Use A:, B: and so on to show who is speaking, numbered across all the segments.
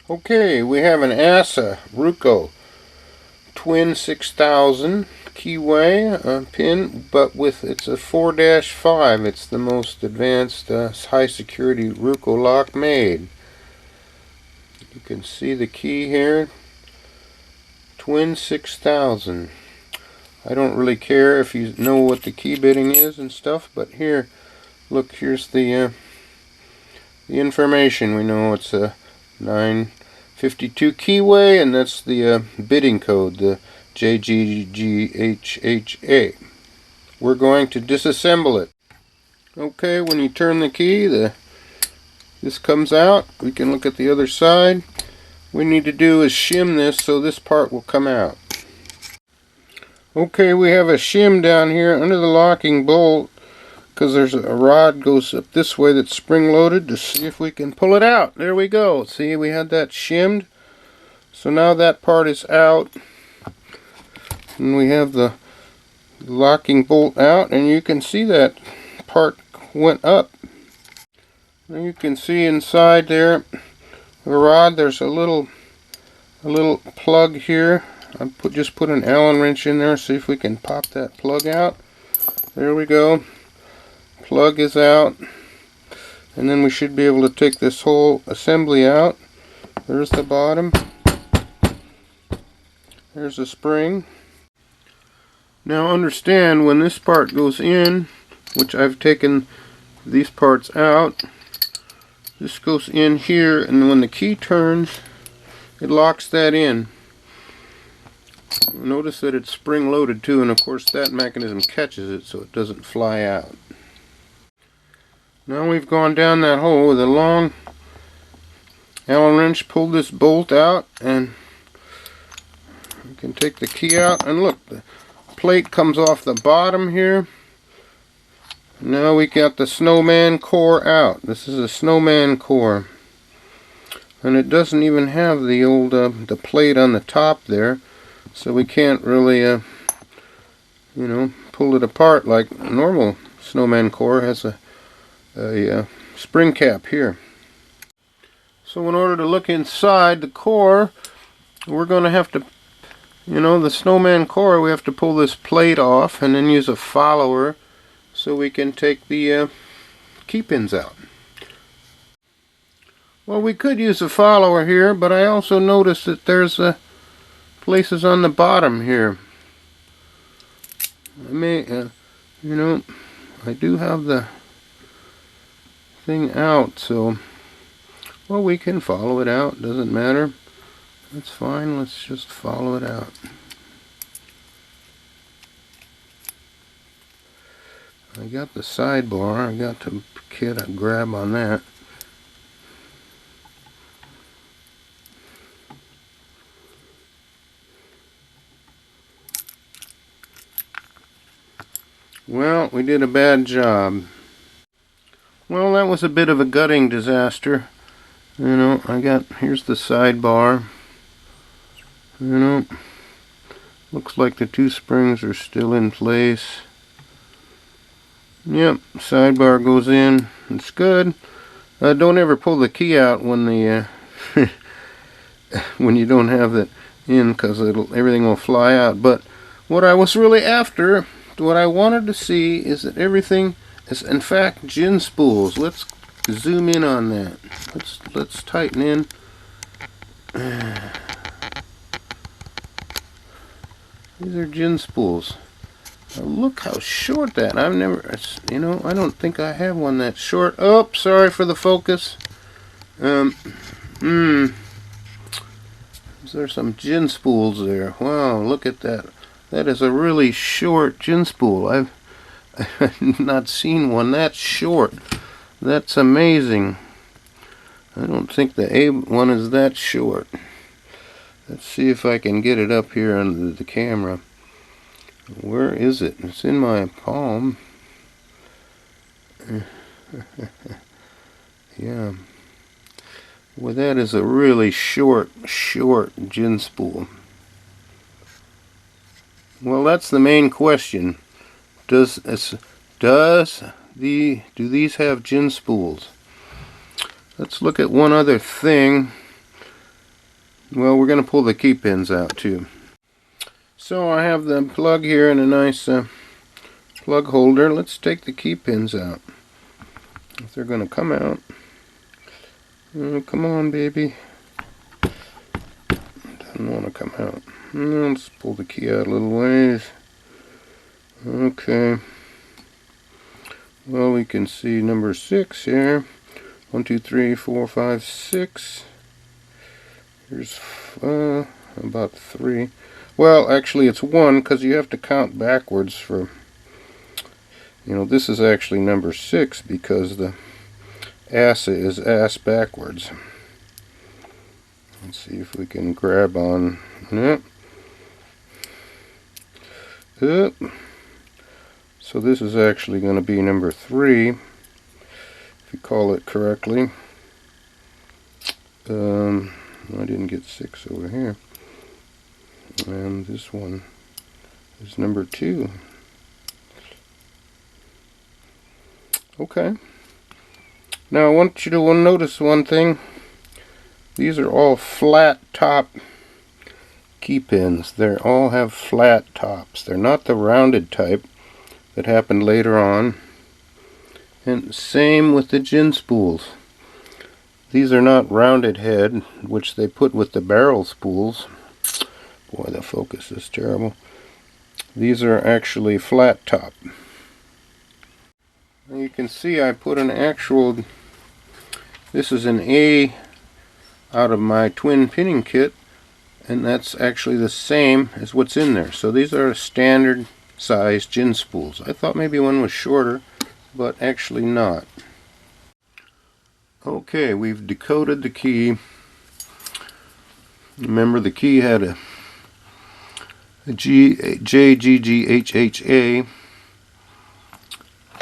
A: Okay, we have an ASSA RUKO Twin 6000 keyway pin, but it's a 4-5. It's the most advanced high security RUKO lock made. You can see the key here, Twin 6000. I don't really care if you know what the key bitting is and stuff, but here, look, here's the information. We know it's a 952 keyway, and that's the bitting code, the JGGHHA. We're going to disassemble it. Okay, when you turn the key, this comes out. We can look at the other side. What we need to do is shim this so this part will come out. Okay, we have a shim down here under the locking bolt, because there's a rod goes up this way that's spring loaded, to see if we can pull it out. There we go. See, we had that shimmed. So now that part is out, and we have the locking bolt out, and you can see that part went up. Now you can see inside there the rod, there's a little plug here. I just put an Allen wrench in there, see if we can pop that plug out. There we go. Plug is out, and then we should be able to take this whole assembly out. There's the bottom. There's the spring. Now understand, when this part goes in, which I've taken these parts out, this goes in here, and when the key turns, it locks that in. Notice that it's spring loaded too, and of course that mechanism catches it so it doesn't fly out. Now we've gone down that hole with a long Allen wrench, pulled this bolt out, and we can take the key out, and look, the plate comes off the bottom here. Now we got the snowman core out. This is a snowman core, and it doesn't even have the old the plate on the top there, so we can't really pull it apart like a normal snowman core has a spring cap here. So in order to look inside the core, we're going to have to, the snowman core, we have to pull this plate off and then use a follower so we can take the key pins out. Well, we could use a follower here, but I also noticed that there's places on the bottom here. I may, I do have the thing out, so, well, we can follow it out, doesn't matter. That's fine, let's just follow it out. I got the sidebar, I got to get a grab on that. Well, we did a bad job. Well, that was a bit of a gutting disaster. Here's the sidebar. Looks like the two springs are still in place. Yep, sidebar goes in. It's good. Don't ever pull the key out when the when you don't have it in, because everything will fly out. But what I was really after, what I wanted to see, is that everything is in fact gin spools. Let's zoom in on that. Let's tighten in. These are gin spools. Now look how short that. I've never, I don't think I have one that short. Oh, sorry for the focus. There's some gin spools there. Wow, look at that. That is a really short gin spool. I've not seen one that short. That's amazing. I don't think the A one is that short. Let's see if I can get it up here under the camera. Where is it? It's in my palm. Yeah. Well, that is a really short gin spool. Well, that's the main question. Do these have gin spools? Let's look at one other thing. Well, we're going to pull the key pins out too. So I have the plug here in a nice plug holder. Let's take the key pins out. If they're going to come out. Oh, come on, baby. Doesn't want to come out. Let's pull the key out a little ways. Okay. Well, we can see number 6 here. 1, 2, 3, 4, 5, 6. Here's about 3. Well, actually it's 1 because you have to count backwards for, this is actually number 6 because the ASSA is ass backwards. Let's see if we can grab on. Yep. Yep. So this is actually going to be number 3, if you call it correctly. I didn't get 6 over here. And this one is number 2. Okay. Now I want you to notice one thing. These are all flat top key pins. They all have flat tops. They're not the rounded type that happened later on. And same with the Gin Spools. These are not rounded head, which they put with the barrel spools. Boy, the focus is terrible. These are actually flat top. Now you can see I put an actual, this is an A out of my twin pinning kit, and that's actually the same as what's in there. So these are standard size Gin Spools. I thought maybe one was shorter, but actually not. Okay, we've decoded the key. Remember, the key had a J, G, G, H, H, A.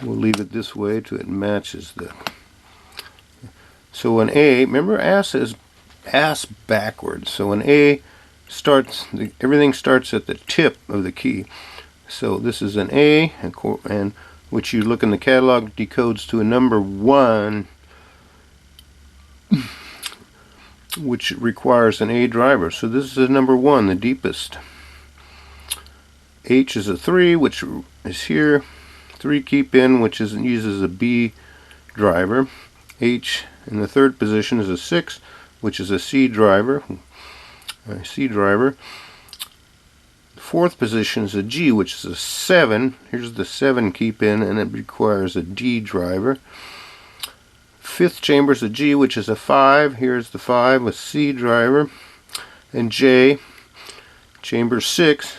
A: We'll leave it this way till it matches the. So an A, remember ASSA is ass backwards. So an A starts, everything starts at the tip of the key. So this is an A, and which you look in the catalog decodes to a number 1, which requires an A driver. So this is a number 1, the deepest. H is a 3, which is here. 3 key pin, which uses a B driver. H in the 3rd position is a 6, which is a C driver. The 4th position is a G, which is a 7. Here's the 7 key pin, and it requires a D driver. 5th chamber is a G, which is a 5. Here's the 5 with C driver. And J, chamber 6,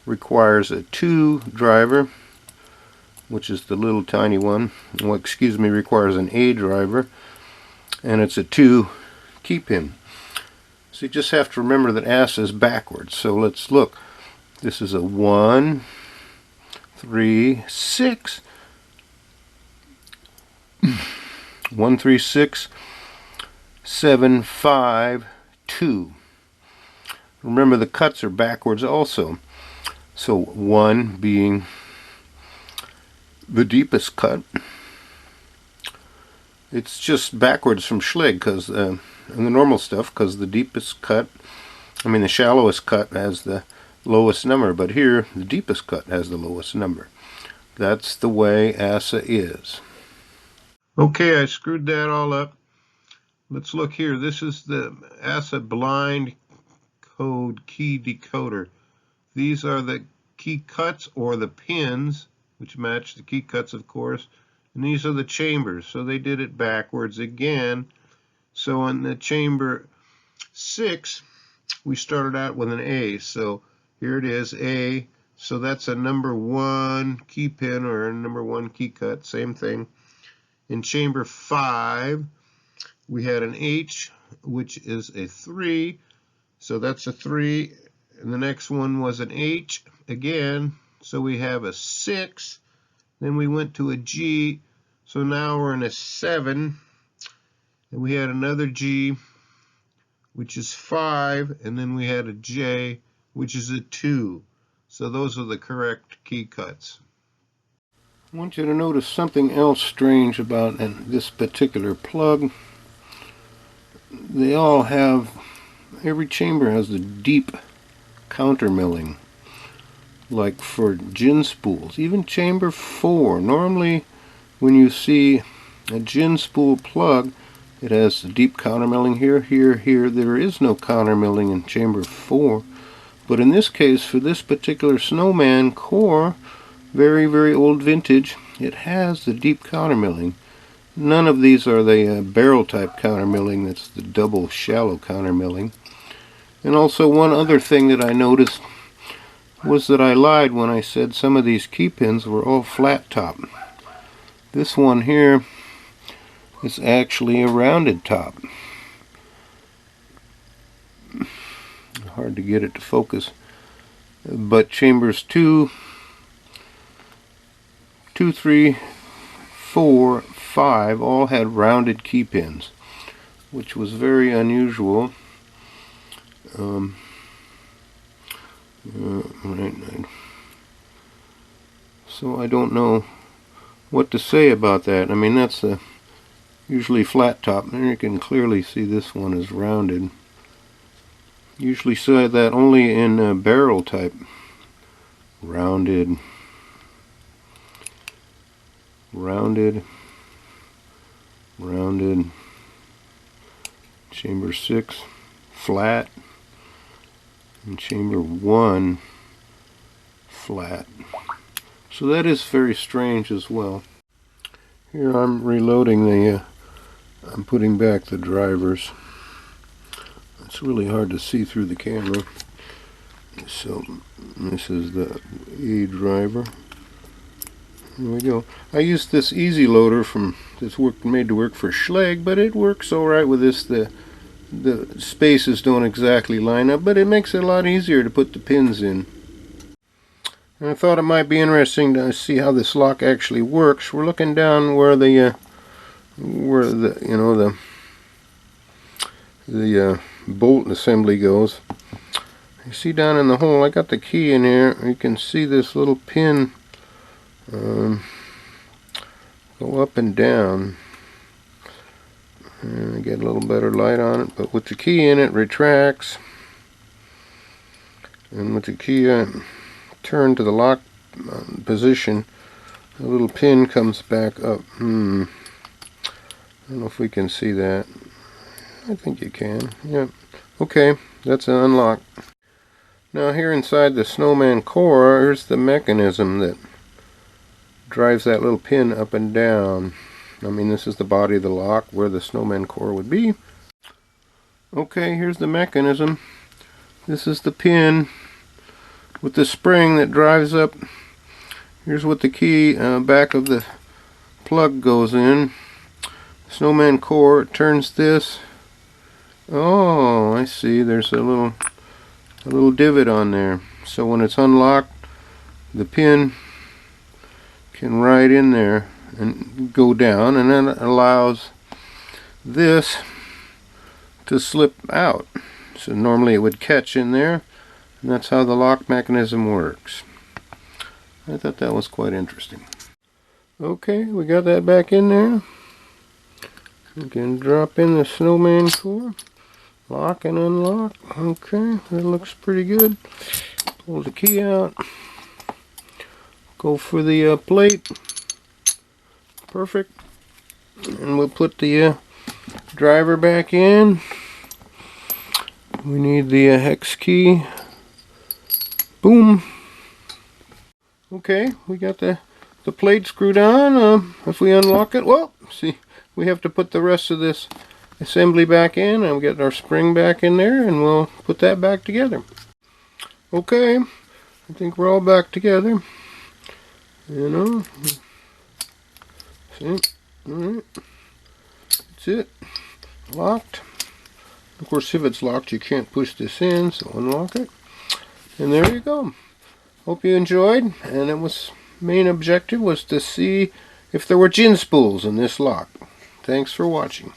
A: requires a 2 driver, which is the little tiny one. Well, excuse me, requires an A driver, and it's a 2 key pin. So you just have to remember that ASSA is backwards. So let's look. This is a 1, 3, 6. 1, 3, 6, 7, 5, 2. Remember, the cuts are backwards also. So 1 being the deepest cut. It's just backwards from Schlig, because and the normal stuff, because the deepest cut, the shallowest cut has the lowest number, but here the deepest cut has the lowest number. That's the way ASSA is. Okay, I screwed that all up. Let's look here. This is the ASSA blind code key decoder. These are the key cuts, or the pins, which match the key cuts, of course. And these are the chambers. So they did it backwards again. So in the chamber 6, we started out with an A. So here it is, A. So that's a number 1 key pin, or a number 1 key cut, same thing. In chamber 5, we had an H, which is a 3. So that's a 3. And the next one was an H again. So we have a 6. Then we went to a G. So now we're in a 7. And we had another G, which is 5. And then we had a J, which is a 2. So those are the correct key cuts. I want you to notice something else strange about this particular plug. They all have every chamber has the deep counter milling, like for gin spools. Even chamber 4, normally when you see a gin spool plug, it has the deep counter milling here, here, here. There is no counter milling in chamber 4, but in this case, for this particular snowman core, very, very old vintage, it has the deep counter milling. None of these are the barrel type counter milling. That's the double shallow counter milling. And also one other thing that I noticed was that I lied when I said some of these key pins were all flat top. This one here is actually a rounded top. Hard to get it to focus. But chambers 2, 3, 4, 5 all had rounded key pins, which was very unusual. So I don't know what to say about that. I mean, that's usually flat top. There you can clearly see this one is rounded. Usually say that only in barrel type. Rounded, rounded, rounded. Chamber 6 flat, and chamber 1 flat. So that is very strange as well. Here I'm reloading I'm putting back the drivers. It's really hard to see through the camera. So this is the A driver. There we go. I used this easy loader that's made to work for Schlage, but it works alright with this. The spaces don't exactly line up, but it makes it a lot easier to put the pins in. And I thought it might be interesting to see how this lock actually works. We're looking down where the bolt assembly goes. You see down in the hole, I got the key in here. You can see this little pin go up and down. And I get a little better light on it, but with the key in it retracts, and with the key turned to the lock position, the little pin comes back up. I don't know if we can see that. I think you can. Yeah. Okay, that's an unlock. Now here inside the snowman core, here's the mechanism that drives that little pin up and down. I mean, this is the body of the lock where the snowman core would be. Okay, here's the mechanism. This is the pin with the spring that drives up. Here's what the key back of the plug goes in. Snowman core turns this. Oh, I see. There's a little divot on there. So when it's unlocked, the pin can ride in there and go down, and then it allows this to slip out. So normally it would catch in there, and that's how the lock mechanism works. I thought that was quite interesting. Okay, we got that back in there. We can drop in the snowman core, lock and unlock. Okay, that looks pretty good. Pull the key out, go for the plate. Perfect. And we'll put the driver back in. We need the hex key. Boom. Okay, we got the plate screwed on. If we unlock it, well, see, we have to put the rest of this assembly back in, and we get our spring back in there, and we'll put that back together. Okay, I think we're all back together. You know. See? Alright. That's it. Locked. Of course, if it's locked, you can't push this in, so unlock it. And there you go. Hope you enjoyed, and it was main objective was to see if there were gin spools in this lock. Thanks for watching.